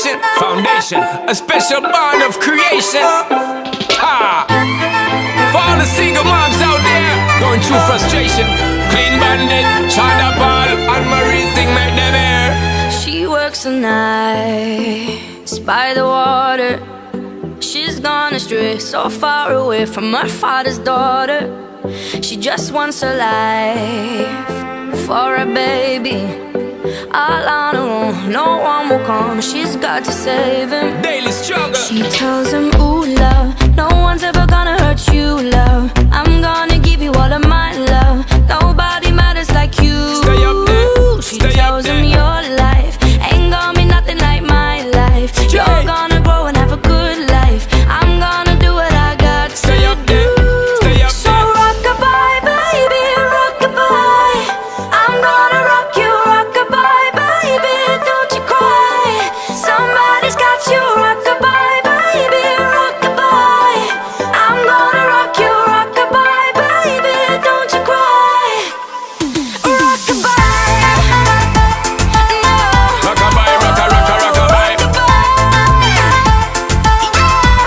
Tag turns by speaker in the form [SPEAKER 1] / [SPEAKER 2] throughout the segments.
[SPEAKER 1] adoration, foundation, a special bond of creation. Ha! For all the single moms out there going through frustration, Clean Bandit, China Paul, and Marie thing make them air.
[SPEAKER 2] She works the nights by the water. She's gone astray, so far away from her father's daughter. She just wants her life for a baby. All on her own, no one will come. She's got to save him.
[SPEAKER 1] Daily struggle.
[SPEAKER 2] She tells him, ooh, love, no one's ever gonna hurt you, love. I'm gonna give you all of my love. Nobody matters like you.
[SPEAKER 1] Stay up there.
[SPEAKER 2] She tells him your life ain't gonna be nothing like my life. You're gonna grow and have a good life. I'm gonna do what I got to
[SPEAKER 1] Stay up there. Stay up
[SPEAKER 2] so
[SPEAKER 1] there.
[SPEAKER 2] rock-a-bye, baby, rock-a-bye. I'm gonna rock you, rock-a-bye, baby, don't you cry. Somebody's got you, rock-a-bye, baby, rock-a-bye. I'm gonna rock you, rock-a-bye, baby, don't you cry. Rock-a-bye, no.
[SPEAKER 1] Rock-a-bye, rock-a-rock-a, rock-a-bye.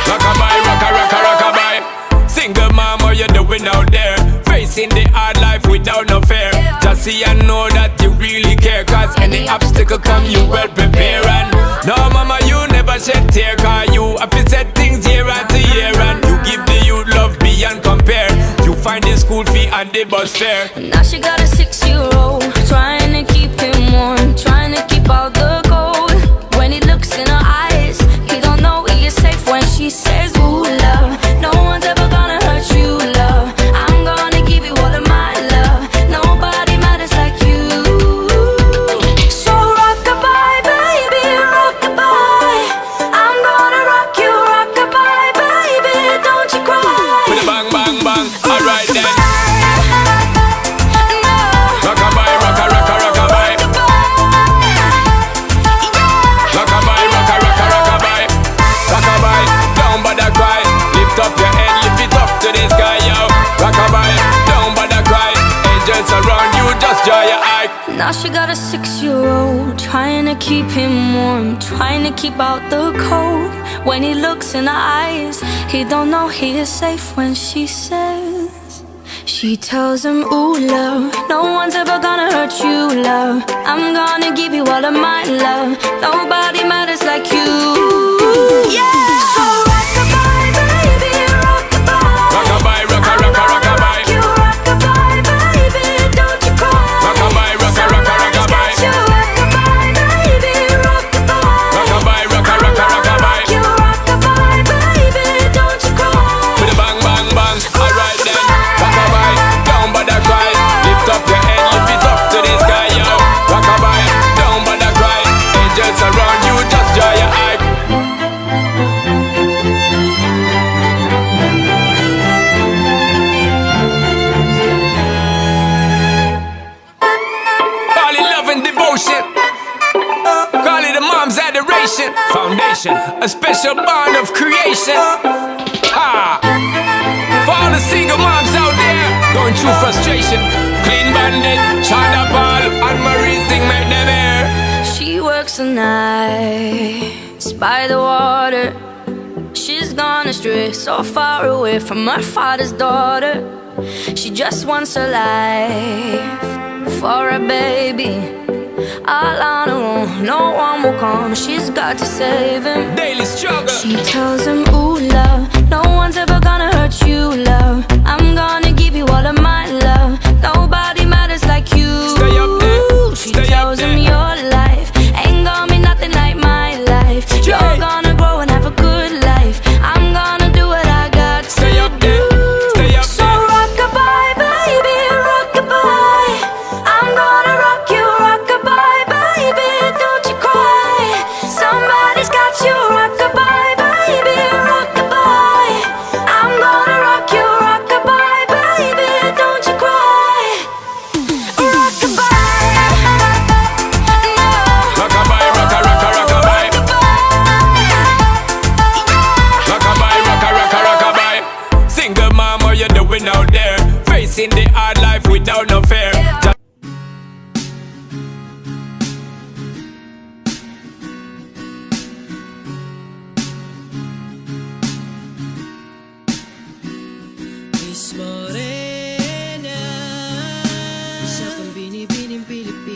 [SPEAKER 1] Rock-a-bye, rock-a-rock-a, rock-a-bye. Single mom, what you doing out there? Facing the hard life without no fear. Just see and know that you really care, cause any obstacle come you well prepare. And no mama, you never shed tear, cause you have to set things year after year. And you give the youth love beyond compare. You find the school fee and the bus fare.
[SPEAKER 2] Now she got a 6-year-old, trying to keep him warm, trying to keep out the cold. When he looks in her eyes, he don't know he is safe when she says, ooh, love, no one's ever gonna hurt you, love. I'm gonna give you all of my love. Nobody matters like you. So rock-a-bye, baby, rock-a-bye. I'm gonna rock you, rock-a-bye, baby, don't you cry.
[SPEAKER 1] With a bang, bang, bang, alright then.
[SPEAKER 2] No.
[SPEAKER 1] Rock-a-bye, rock-a-rock-a, rock-a-bye. Rock-a-bye, rock-a-rock-a, rock-a-bye. Rock-a-bye, don't bother cry. Lift up your head, lift it up to the sky, yo. Rock-a-bye, don't bother cry. Angels around you, just dry your eye.
[SPEAKER 2] Now she got a 6-year-old, trying to keep him warm, trying to keep out the cold. When he looks in her eyes, he don't know he is safe when she says. She tells him, ooh, love, no one's ever gonna hurt you, love. I'm gonna give you all of my love. Nobody matters like you. Yeah. So rock-a-bye, baby, rock-a-bye.
[SPEAKER 1] Rock-a-bye, rock-a-rock-a, rock-a-bye.
[SPEAKER 2] You rock-a-bye, baby, don't you cry.
[SPEAKER 1] Rock-a-bye, rock-a-rock-a, rock-a-bye.
[SPEAKER 2] You rock-a-bye, baby, rock-a-bye.
[SPEAKER 1] Rock-a-bye, rock-a-rock-a, rock-a-bye.
[SPEAKER 2] You rock-a-bye, baby, don't you cry.
[SPEAKER 1] With a bang, bang, bang, alright then. Rock-a-bye, don't bother cry. Lift up your head, lift it up to the sky, yo. Rock-a-bye, don't bother cry. Angels around you, just dry your eye. Call it love and devotion. Call it a mom's adoration. Foundation, a special bond of creation. Ha! For all the single moms out there going through frustration, Clean Bandit, China Paul, and Marie thing make them air.
[SPEAKER 2] She works the nights by the water. She's gone astray, so far away from her father's daughter. She just wants her life for a baby. All on her own, no one will come. She's got to save him.
[SPEAKER 1] Daily struggle.
[SPEAKER 2] She tells him, ooh, love, no one's ever gonna hurt you, love. I'm gonna give you all of my love. Nobody matters like you.
[SPEAKER 1] Stay up there.
[SPEAKER 2] She
[SPEAKER 1] Stay up
[SPEAKER 2] tells him
[SPEAKER 1] there.
[SPEAKER 2] your life ain't gonna be nothing like my life. You're gonna grow and have a good life. I'm gonna do what I got to
[SPEAKER 1] Stay up there. Stay up
[SPEAKER 2] so
[SPEAKER 1] there.
[SPEAKER 2] rock-a-bye, baby, rock-a-bye. I'm gonna rock you, rock-a-bye, baby, don't you cry. Somebody's got you, rock-a-bye, baby, rock-a-bye. I'm gonna rock you, rock-a-bye, baby, don't you cry. Rock-a-bye, no.
[SPEAKER 1] Rock-a-bye, rock-a-rock-a, rock-a-bye. Rock-a-bye, rock-a-rock-a, rock-a-bye. Single mom, what you doing out there? Facing the hard life without no fear.
[SPEAKER 3] bidi bidi bidi bidi.